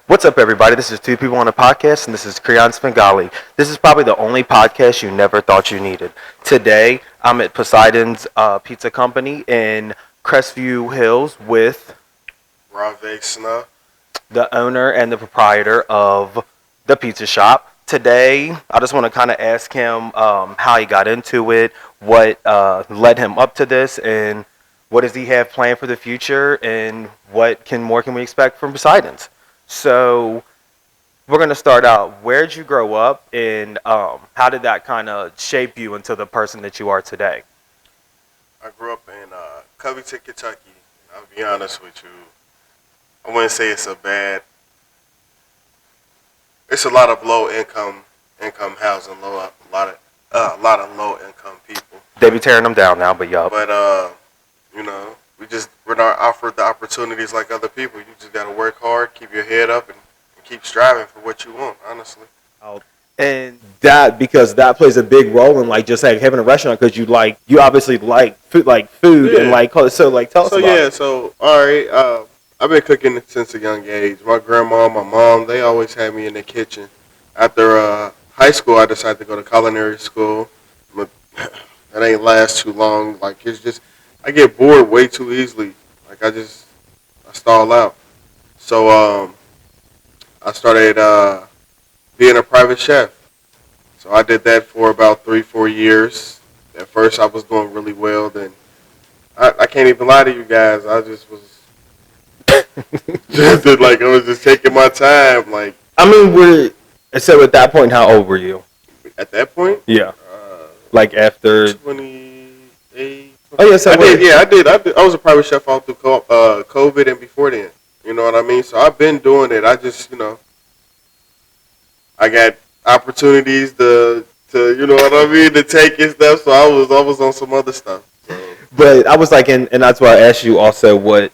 What's up, everybody? This is Two People on a Podcast, and this is Creon Svengali. This is probably the only podcast you never thought you needed. Today, I'm at Poseidon's Pizza Company in Crestview Hills with Ra'Va Snow. the owner and the proprietor of the pizza shop. Today, I just want to kind of ask him how he got into it, what led him up to this, and what does he have planned for the future, and what more can we expect from Poseidon's. So we're going to start out. Where'd you grow up, and how did that kind of shape you into the person that you are today? I grew up in Covington, Kentucky. I'll be honest with you. I wouldn't say it's a bad. It's a lot of low income housing, a lot of low income people. They be tearing them down now, but yup. But we're not offered the opportunities like other people. You just gotta work hard, keep your head up, and keep striving for what you want. Honestly. And because that plays a big role in just like having a restaurant, because you obviously like food, Yeah. and tell us about it. So all right. I've been cooking since a young age. My grandma, my mom, they always had me in the kitchen. After high school, I decided to go to culinary school. But that ain't last too long. It's just I get bored way too easily. I stall out. So I started being a private chef. So I did that for about 3-4 years. At first, I was doing really well. Then I can't even lie to you guys. I just was I was just taking my time. So at that point, how old were you? At that point, Yeah. After 28. Oh yeah, so I did. I was a private chef all through COVID and before then. You know what I mean? So I've been doing it. I just, I got opportunities to to take and stuff. So I was on some other stuff. So. But I was and that's why I asked you also what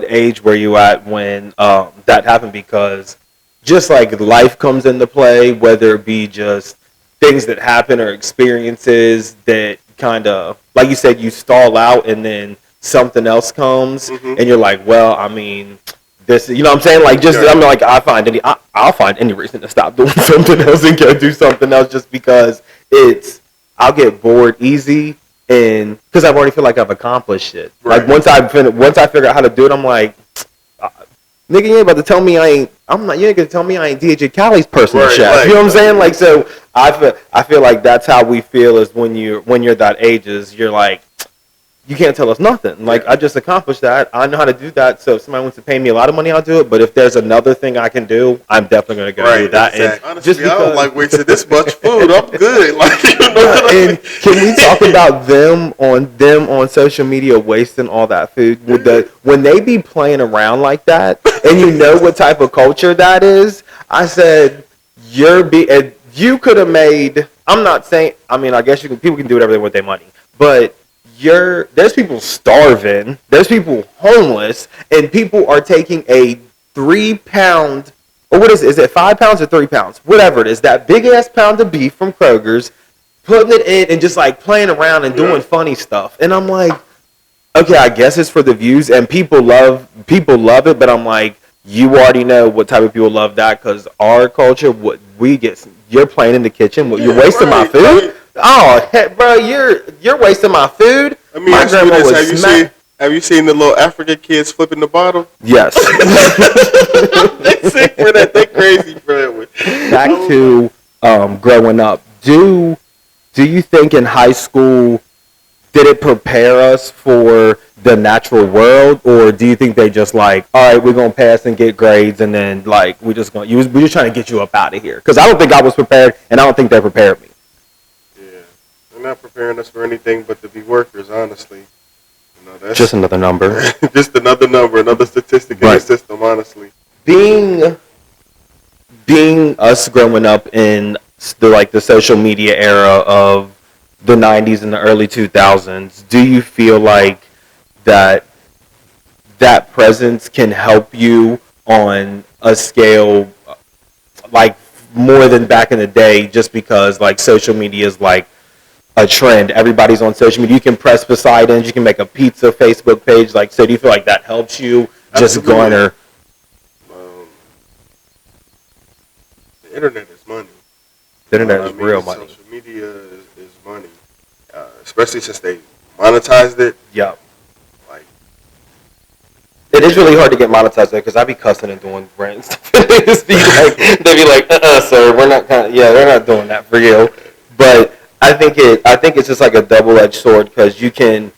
age were you at when that happened, because just life comes into play, whether it be just things that happen or experiences that kind of, like you said, you stall out and then something else comes, and you're this, you know what I'm saying? I'll find any reason to stop doing something else and go do something else, just because I'll get bored easy, and because I've already feel like I've accomplished it. Right. Once I figure out how to do it, I'm nigga, you ain't about to tell me you ain't gonna tell me I ain't DJ Cali's personal chef. Right. You know what I'm saying? So I feel like that's how we feel, is when you're that age, is you're you can't tell us nothing. I just accomplished that. I know how to do that. So if somebody wants to pay me a lot of money, I'll do it. But if there's another thing I can do, I'm definitely going to go do that. Exactly. And honestly, just because, I don't like wasting this much food. I'm good. And can we talk about them on social media wasting all that food? When they be playing around like that, and you know what type of culture that is, I said, you could have made. I'm not saying. I guess people can do whatever they want with their money, but. There's people starving, there's people homeless, and people are taking a 3 pound, or what is it 5 pounds or 3 pounds, whatever it is, that big ass pound of beef from Kroger's, putting it in and just playing around and doing funny stuff. And I'm okay, I guess it's for the views, and people love it, but you already know what type of people love that, because our culture, what we get, you're playing in the kitchen, you're wasting my food. Oh, heck, bro, you're wasting my food. Let me ask you this: Have you seen the little African kids flipping the bottle? Yes. They sick for that. They crazy for that. Back to growing up. Do you think in high school did it prepare us for the natural world, or do you think they just all right, we're gonna pass and get grades, and then we're just trying to get you up out of here? Because I don't think I was prepared, and I don't think they prepared me. Not preparing us for anything but to be workers, honestly. That's just another number. Just another number, another statistic in the system, honestly. Being us growing up in the social media era of the 90s and the early 2000s, do you feel like that presence can help you on a scale more than back in the day, just because social media is a trend? Everybody's on social media. You can press Poseidon. You can make a pizza Facebook page. So do you feel like that helps you just garner? the internet is money. The You know internet what is I real mean? money. Social media is money, especially since they monetized it. Yep. Like, It is really hard to get monetized there because I be cussing and doing rant and stuff. They just be like, sir, we're not they're not doing that for you. But I think it's just like a double-edged sword because you can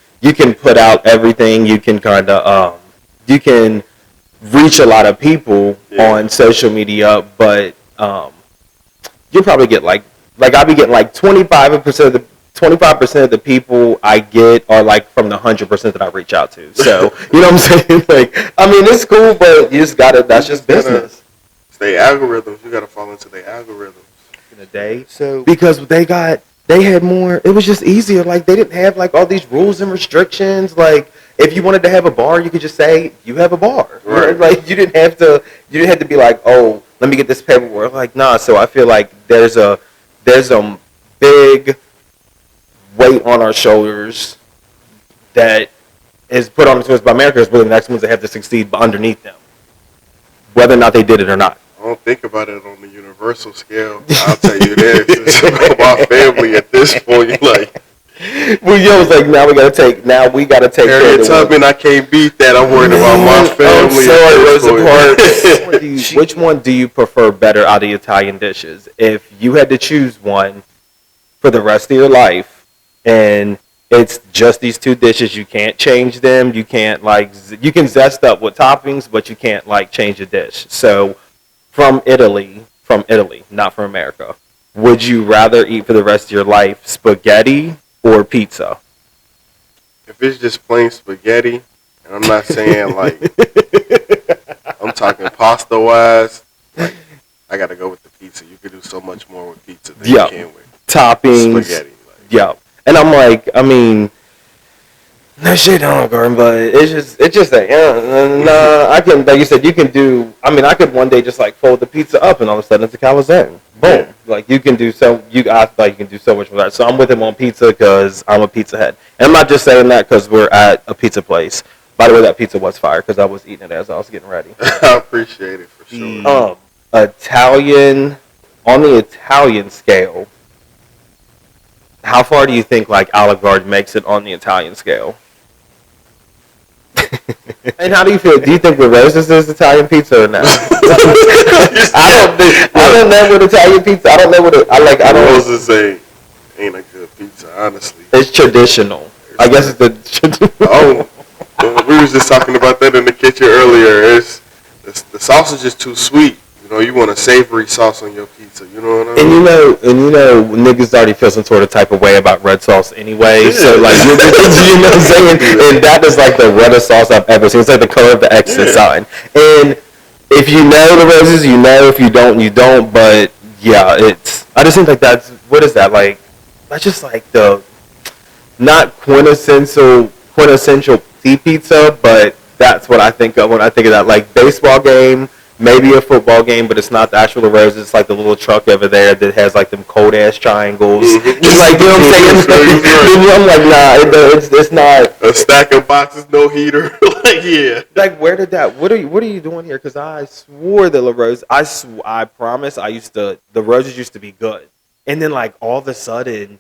put out everything. You can kind of you can reach a lot of people yeah, on social media, but you'll probably get like I'll be getting like 25% of the people I get are like from the 100% that I reach out to. So you know what I'm saying? Like, I mean, it's cool, but you just gotta. That's just business. Stay algorithms. You gotta fall into their algorithms. In a day, So because they had more. It was just easier. Like they didn't have like all these rules and restrictions. Like if you wanted to have a bar, you could just say you have a bar. Right. You know, like you didn't have to be like, oh, let me get this paperwork. Like nah. So I feel like there's a big weight on our shoulders that is put on us by America is really the next ones that have to succeed underneath them, whether or not they did it or not. I don't think about it on the universal scale. I'll tell you this: it's about my family at this point. Like, Well, yo, it's like now we gotta take care Harriet of the Tubman, I can't beat that. I'm worried about my family. I'm sorry, Rosa Parks. Which one do you prefer better out of the Italian dishes? If you had to choose one for the rest of your life, and it's just these two dishes, you can't change them. You can't you can zest up with toppings, but you can't like change the dish. So, from Italy, not from America, would you rather eat for the rest of your life spaghetti or pizza? If it's just plain spaghetti, and I'm not saying like I'm talking pasta wise, like I gotta go with the pizza. You can do so much more with pizza than you can with Toppings. spaghetti. Like, Yeah. And I'm like, I mean, no shit on Garden, but it's just like, nah, I can, like you said, you can do, I mean, I could one day just like fold the pizza up and all of a sudden it's a calzone. Boom. Yeah. Like you can do I feel like you can do so much with that. So I'm with him on pizza because I'm a pizza head. And I'm not just saying that because we're at a pizza place. By the way, that pizza was fire because I was eating it as I was getting ready. I appreciate it for sure. Italian, on the Italian scale, how far do you think like Olive Garden makes it on the Italian scale? And how do you feel? Do you think the Roses is Italian pizza or not? I don't know what Italian pizza. I don't know what I like. I don't. Roses ain't a good pizza, honestly. It's traditional. I guess it's the. Oh, we was just talking about that in the kitchen earlier. The sausage is too sweet. You know, you want a savory sauce on your pizza. You know what I mean? And you know, niggas already feel some sort of type of way about red sauce anyway. Yeah. So like, you know what I'm saying? And that is like the reddest sauce I've ever seen. It's like the color of the exit sign. And if you know the Roses, you know. If you don't, you don't. But yeah, I just think like what is that like? That's just like the not quintessential pizza, but that's what I think of when I think of that. Like baseball game, maybe a football game, but it's not the actual Roses. It's like the little truck over there that has like them cold ass triangles. Mm-hmm. Just like, you know what I'm saying? I'm like, nah, it's not a stack of boxes, no heater. Like, yeah. like, where did that? What are you doing here? Because I swore the La Rose. I promise. The Roses used to be good, and then like all of a sudden,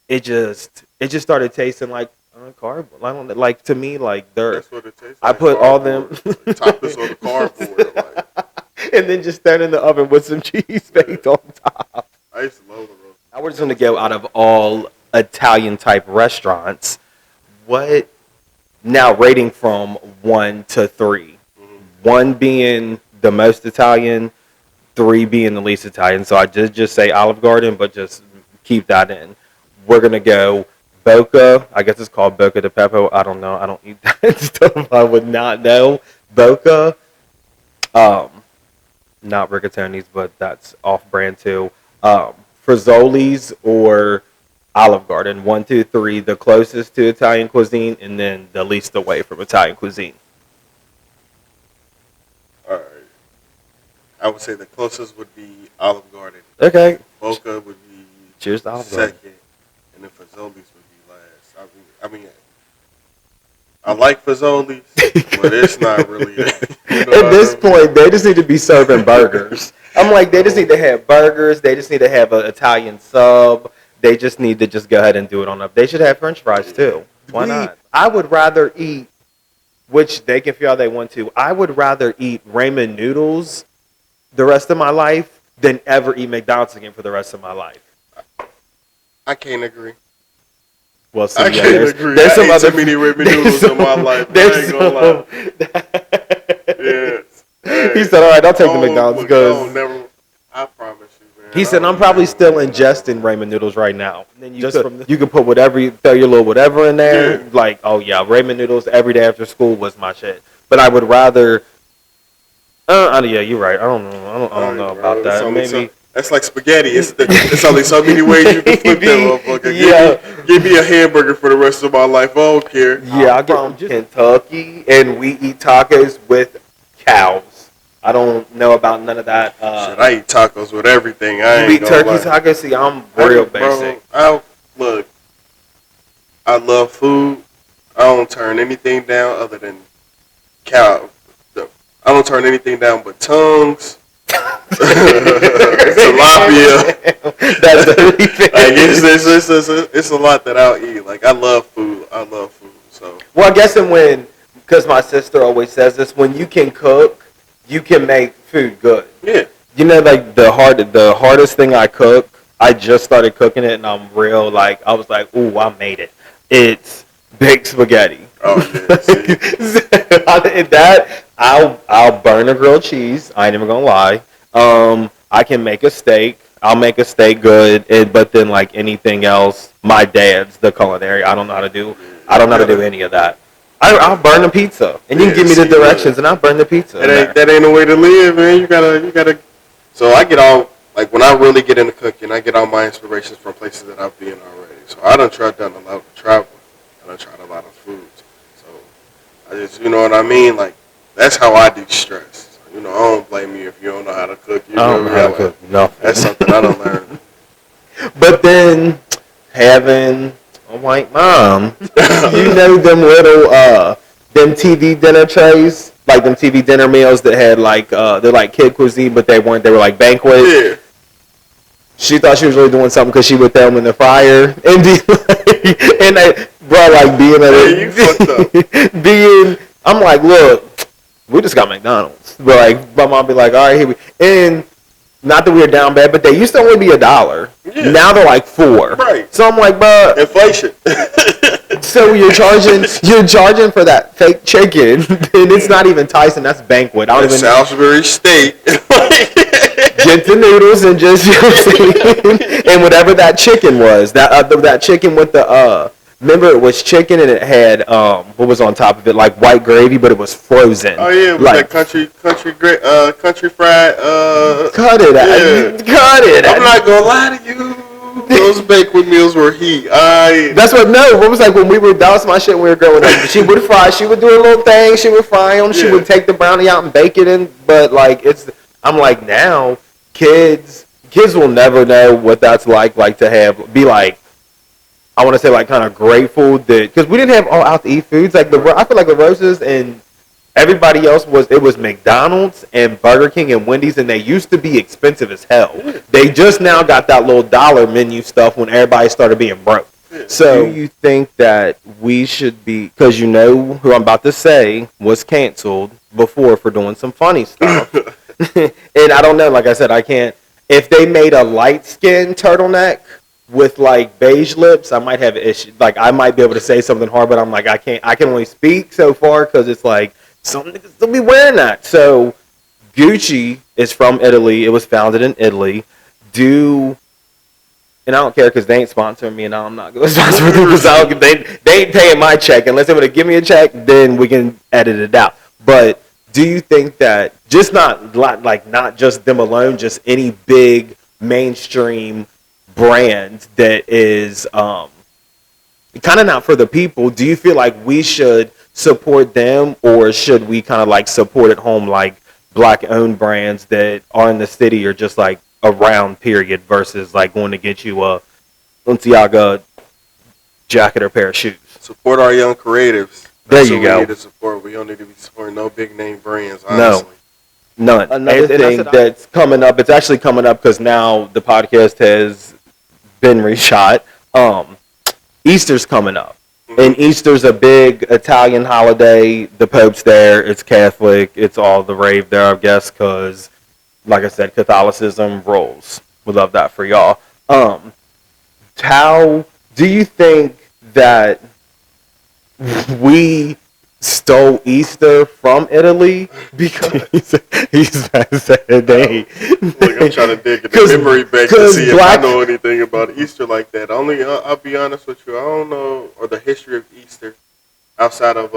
it just started tasting like cardboard. I don't like, to me, like dirt. That's what it tastes I like. put all them like, top this on the cardboard. Like, and then just throw it in the oven with some cheese baked on top. I used to love the roast. I was going to go out of all Italian type restaurants. What now? Rating from 1 to 3. Mm-hmm. 1 being the most Italian, 3 being the least Italian. So I just say Olive Garden, but just keep that in. We're gonna go Boca. I guess it's called Boca de Pepo. I don't know. I don't eat that stuff. I would not know. Boca. Not rigatoni's, but that's off-brand too. Frizzoli's or Olive Garden. 1, 2, 3. The closest to Italian cuisine, and then the least away from Italian cuisine. All right. I would say the closest would be Olive Garden. Okay. Boca would be Cheers to Olive Garden. second, and then Fazoli's would be last. I mean, I like Fazoli's, but it's not really. You know At this point, they just need to be serving burgers. I'm like, they just need to have burgers. They just need to have an Italian sub. They just need to just go ahead and do it on up. They should have French fries too. Why not? I would rather eat, which they can feel how they want to. I would rather eat ramen noodles the rest of my life than ever eat McDonald's again for the rest of my life. I can't agree. Well, see, I can't agree. There's some other too many ramen noodles in my life. I ain't gonna lie. Yes. Hey, he said, "All right, I'll take the McDonald's because." I promise you, man. He said, "I'm probably still ingesting ramen noodles right now." And then you can put whatever, throw your little whatever in there. Yeah. Like, oh yeah, ramen noodles every day after school was my shit. But I would rather. Yeah, you're right. I don't know about that. Maybe. That's like spaghetti. It's only so many ways you can flip that motherfucker. Yeah. Give me a hamburger for the rest of my life. I don't care. Yeah, I'm from Kentucky, and we eat tacos with cows. I don't know about none of that. Shit, I eat tacos with everything. I ain't eat turkey tacos? See, I'm real basic. Look, I love food. I don't turn anything down other than cow. I don't turn anything down but tongues. Tilapia. That's the only thing. Like it's a lot that I'll eat. Like I love food. So. Well, I guess because my sister always says this, when you can cook, you can make food good. Yeah. You know, like the hardest thing I cook, I just started cooking it, and I'm real like I was like, ooh, I made it. It's baked spaghetti. Oh yeah. That I'll burn a grilled cheese. I ain't even gonna lie. I can make a steak. I'll make a steak good, but then like anything else, my dad's the culinary. I don't know how to do. I don't know how to do any of that. I'll burn the pizza, and you can give me the directions, and I'll burn the pizza. That ain't the way to live, man. You gotta. So I get all like when I really get into cooking, I get all my inspirations from places that I've been already. So I done done a lot of travel. I done tried a lot of foods. So I just, you know what I mean? Like that's how I de-stress. You know, I don't blame you if you don't know how to cook. I don't know how to cook. No, that's something I don't learn. But then having a white mom, you know them little them TV dinner trays, like them TV dinner meals that had like they're like kid cuisine, but they weren't. They were like banquets. Yeah. She thought she was really doing something because she would throw them in the fryer and be like, you fucked up. I'm like, look, we just got McDonald's. But like, my mom be like, all right, here we, and not that we were down bad, but they used to only be $1. Yeah. Now they're like $4. Right. So I'm like, bro, inflation. So you're charging for that fake chicken, and it's not even Tyson. That's banquet. I don't even. Salisbury steak. Get the noodles and just, you know what I'm saying? And whatever that chicken was, that chicken with the remember it was chicken and it had what was on top of it, like white gravy, but it was frozen. Oh yeah, with like that country fried. Cut it out. Yeah. Cut it. I'm not gonna lie to you. Those banquet meals were heat. That's what was like when that was my shit when we were growing up. She would fry. She would do a little thing. She would fry them. Yeah. She would take the brownie out and bake it in. But like I'm like now, kids will never know what that's like to be like. I want to say like kind of grateful that because we didn't have all out to eat foods like I feel like the Roses and everybody else was McDonald's and Burger King and Wendy's, and they used to be expensive as hell. They just now got that little dollar menu stuff when everybody started being broke. So do you think that we should be, because you know who I'm about to say was canceled before for doing some funny stuff, and I don't know, like I said, I can't. If they made a light skin turtleneck with like beige lips, I might have an issue. Like I might be able to say something hard, but I'm like I can't. I can only speak so far because it's like some niggas still be wearing that. So Gucci is from Italy. It was founded in Italy. And I don't care because they ain't sponsoring me, and I'm not going to sponsor them because they ain't paying my check. Unless they want to give me a check, then we can edit it out. But do you think that just not just them alone, just any big mainstream brand that is kind of not for the people, do you feel like we should support them, or should we kind of like support at home like black owned brands that are in the city or just like around period versus like going to get you a Balenciaga jacket or pair of shoes? Support our young creatives. There you go. We need to support. We don't need to be supporting no big name brands, honestly. None. Another thing that's coming up, it's actually coming up because now the podcast has been reshot. Easter's coming up. And Easter's a big Italian holiday. The Pope's there. It's Catholic. It's all the rave there, I guess, because, like I said, Catholicism rolls. We love that for y'all. How do you think that we stole Easter from Italy? Because he's saying they. Look, I'm trying to dig in the memory bank to see if I know anything about Easter like that. I'll be honest with you, I don't know, or the history of Easter outside of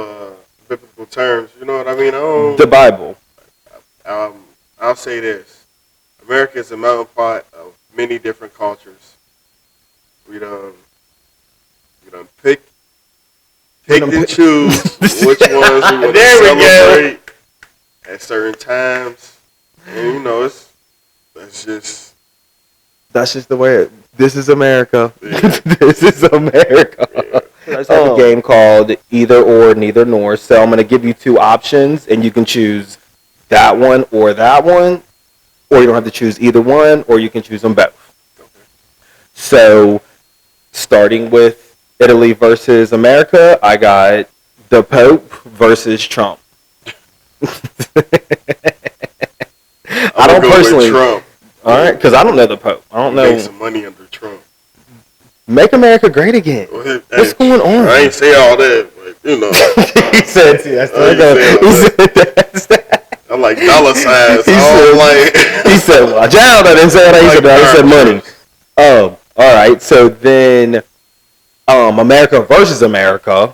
biblical terms. You know what I mean? The Bible. I'll say this: America is a melting pot of many different cultures. We done pick and choose which ones we want to celebrate at certain times. And that's just the way this is America. Yeah. This is America. Yeah. I have a game called Either or, Neither Nor. So I'm going to give you two options, and you can choose that one, or you don't have to choose either one, or you can choose them both. Okay. So starting with Italy versus America, I got the Pope versus Trump. I don't personally. Trump. All right, because I don't know the Pope. I don't know. Make some money under Trump. Make America great again. Well, what's going on? I ain't say all that, but he said, "See, that's I'm like dollar signs. He said, "Watch out!" I didn't say what I said. I said money. Oh, all right. So then. America versus America.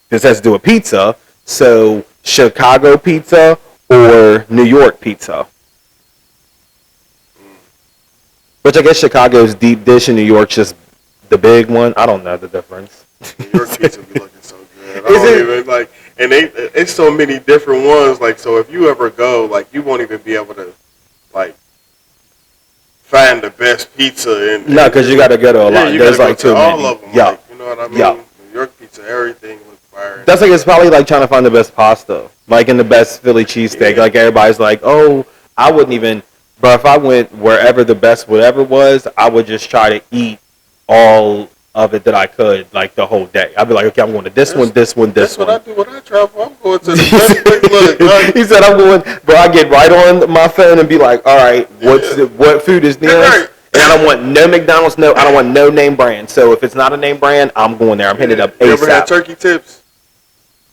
This has to do with pizza. So Chicago pizza or New York pizza. Which I guess Chicago's deep dish and New York's just the big one. I don't know the difference. New York pizza be looking so good. And it's so many different ones. Like, so if you ever go, like, you won't even be able to, like, find the best pizza. No, because you got to go to a lot. There's like too many. All of them. Yeah. Like, you know what I mean? Yeah. New York pizza, everything looks fire. That's like, it's probably like trying to find the best pasta. Like in the best Philly cheesesteak. Yeah. Like everybody's like, oh, I wouldn't even. But if I went wherever the best whatever was, I would just try to eat all of it that I could, like the whole day. I'd be like, okay, I'm going to this one. That's what I do when I travel. I'm going to the best place. Look, right? He said, I'm going, but I get right on my phone and be like, all right, what food is nearest? Right. And I don't want no McDonald's, I don't want no name brand. So if it's not a name brand, I'm going there. I'm hitting it up ASAP. You ever had turkey tips?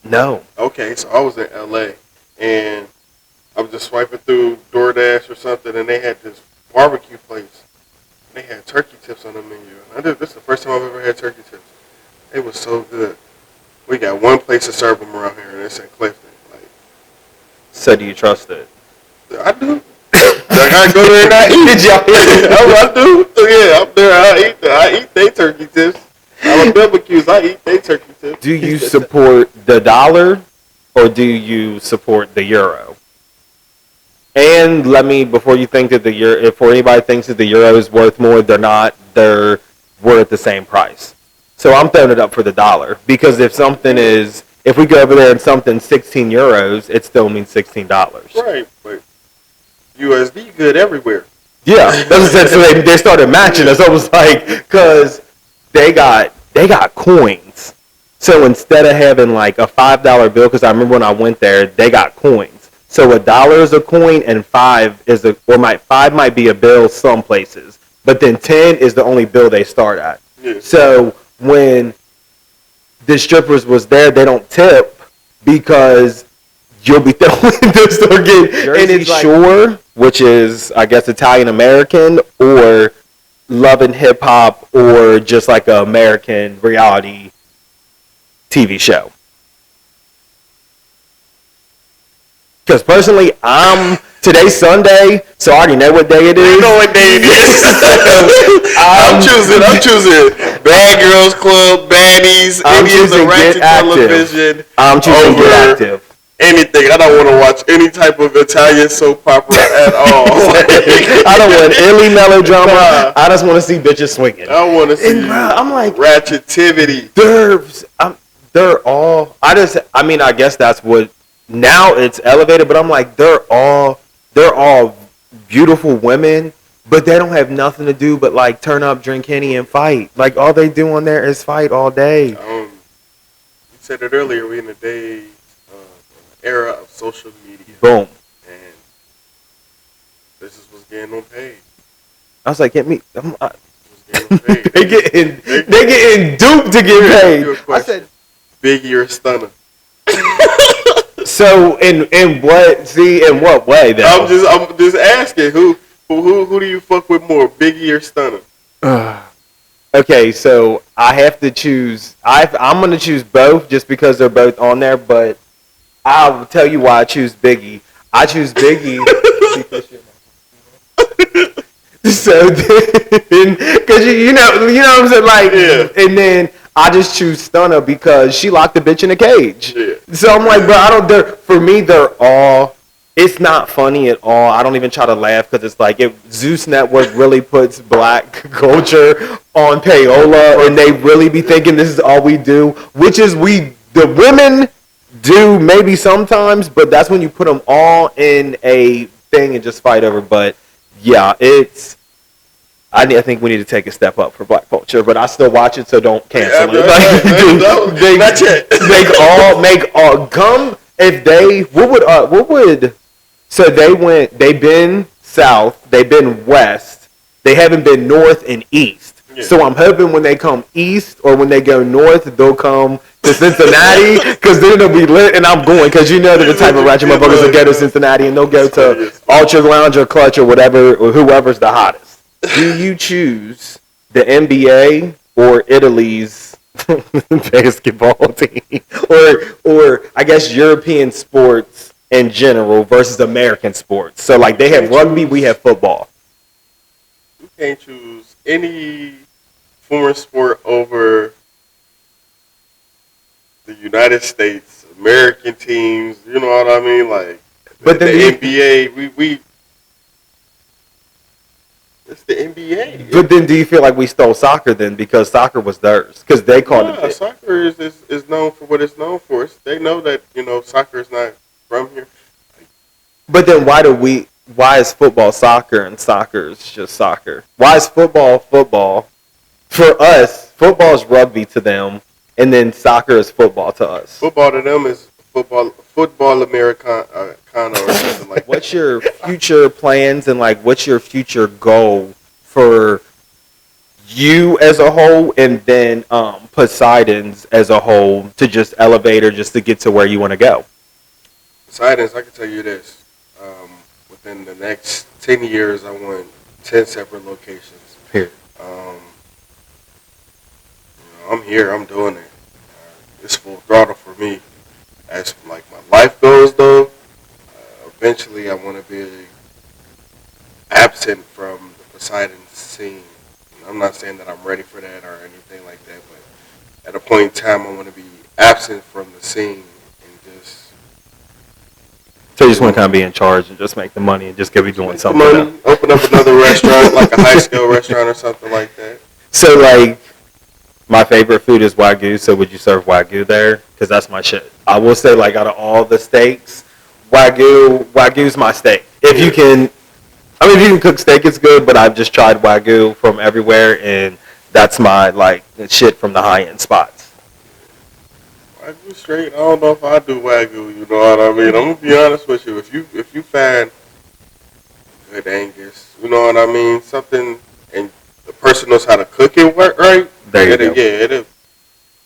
No. Okay, so I was in LA and I was just swiping through DoorDash or something, and they had this barbecue place. They had turkey tips on the menu. This is the first time I've ever had turkey tips. It was so good. We got one place to serve them around here, and it's in Clifton. Like, so do you trust it? I do. I go there and I eat it, y'all. I do. Yeah, I'm there. I eat their turkey tips. I'm a barbecues. I eat their turkey tips. Do you support the dollar or do you support the euro? And before you think that if anybody thinks that the euro is worth more, they're not. They're worth the same price. So I'm throwing it up for the dollar because if we go over there and something's 16 euros, it still means $16. Right, but USD good everywhere. Yeah, that's what so they started matching us. I was like, because they got coins. So instead of having like a $5 bill, because I remember when I went there, they got coins. So $1 is a coin and $5 might be a bill some places, but then 10 is the only bill they start at. Yeah. So when the strippers was there, they don't tip because you'll be throwing this or get Jersey Shore, which is I guess Italian American, or Love and Hip Hop, or just like an American reality TV show. Because personally, today's Sunday, so I already know what day it is. You know what day it is. I'm choosing Bad Girls Club, Baddies, any of the Ratchet Television. I'm choosing Get Active. Anything. I don't want to watch any type of Italian soap opera at all. I don't want any melodrama. I just want to see bitches swinging. I want to see I'm like ratchetivity. They're all. I guess that's what. Now it's elevated, but I'm like, they're all beautiful women, but they don't have nothing to do but like turn up, drink Henny, and fight. Like all they do on there is fight all day. You said it earlier. We in the day, era of social media, Boom. and this is what's getting them paid. I was like, get me. What's getting them paid. they getting duped to get paid. I said, Biggie or Stunner. so in what? See, in what way? Though? I'm just asking who do you fuck with more, Biggie or Stunner? Okay, so I have to choose. I'm gonna choose both just because they're both on there. But I'll tell you why I choose Biggie. I choose Biggie so then, because you know what I'm saying, like, Yeah. and then I just choose Stunner because she locked the bitch in a cage. Yeah. So I'm like, bro, I don't. For me, they're all. It's not funny at all. I don't even try to laugh because it's like Zeus Network really puts black culture on payola, and they really be thinking this is all we do, which is the women do maybe sometimes, but that's when you put them all in a thing and just fight over. But yeah, I think we need to take a step up for black culture, but I still watch it, so don't cancel it. Make all come if they what would so they've been south, they've been west, they haven't been north and east. Yeah. So I'm hoping when they come east or when they go north, they'll come to Cincinnati because then they'll be lit, and I'm going because you know they're the type of ratchet motherfuckers that go to Cincinnati and they'll go to Ultra Lounge or Clutch or whatever or whoever's the hottest. Do you choose the NBA or Italy's basketball team, or I guess European sports in general versus American sports? So like they have rugby, we have football. You can't choose any foreign sport over the United States, American teams. You know what I mean? Like, but the NBA, we. It's the NBA. But then, do you feel like we stole soccer then because soccer was theirs? Because they called it. Soccer is known for what it's known for. They know that soccer is not from here. But then, why is football soccer and soccer is just soccer? Why is football football? For us, football is rugby to them, and then soccer is football to us. Football to them is football Americana or something like that. What's your future plans and like what's your future goal for you as a whole and then Poseidon's as a whole to just elevate or just to get to where you want to go? Poseidon's, I can tell you this. Within the next 10 years, I want 10 separate locations. Period. I'm here. I'm doing it. It's full throttle for me. As like my life goes, though, eventually I want to be absent from the Poseidon scene. I'm not saying that I'm ready for that or anything like that, but at a point in time, I want to be absent from the scene and just. So you just want to kind of be in charge and just make the money and just be doing something. Money, open up another restaurant, like a high-scale restaurant or something like that. So like. My favorite food is Wagyu, so would you serve Wagyu there? Because that's my shit. I will say, like, out of all the steaks, Wagyu's my steak. If you can cook steak, it's good, but I've just tried Wagyu from everywhere, and that's my, like, shit from the high-end spots. Wagyu straight, I don't know if I do Wagyu, you know what I mean? I'm going to be honest with you. If you find good Angus, you know what I mean? Something, and the person knows how to cook it right, there you go. Yeah,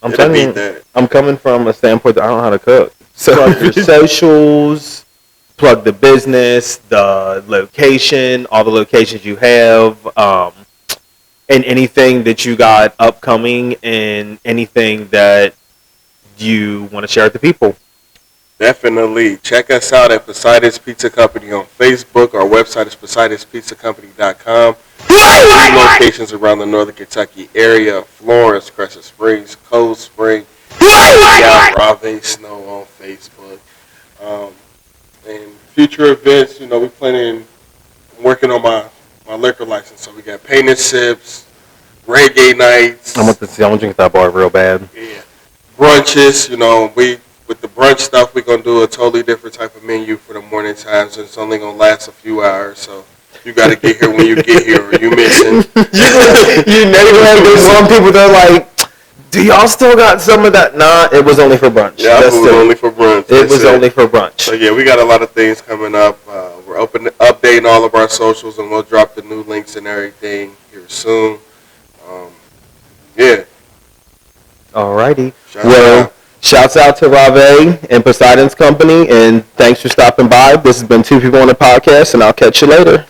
I'm telling you, I'm coming from a standpoint that I don't know how to cook. So plug your socials, plug the business, the location, all the locations you have, and anything that you got upcoming and anything that you want to share with the people. Definitely. Check us out at Poseidon's Pizza Company on Facebook. Our website is Poseidon'sPizzaCompany.com. 3 locations around the northern Kentucky area: Florence, Crescent Springs, Cold Spring, Ft.Ra'Va Snow on Facebook. And future events, we planning working on my liquor license. So we got paint and sips, reggae nights. I want to drink that bar real bad. Yeah. Brunches, with the brunch stuff, we're going to do a totally different type of menu for the morning times, and it's only going to last a few hours. So You got to get here when you get here, or you missing. You know you have those one people that are like, do y'all still got some of that? Nah, it was only for brunch. Yeah, it was only for brunch. It was only for brunch. So yeah, we got a lot of things coming up. We're updating all of our socials, and we'll drop the new links and everything here soon. Yeah. Alrighty. Shouts out to Ra'Va and Poseidon's company, and thanks for stopping by. This has been Two People on the Podcast, and I'll catch you later.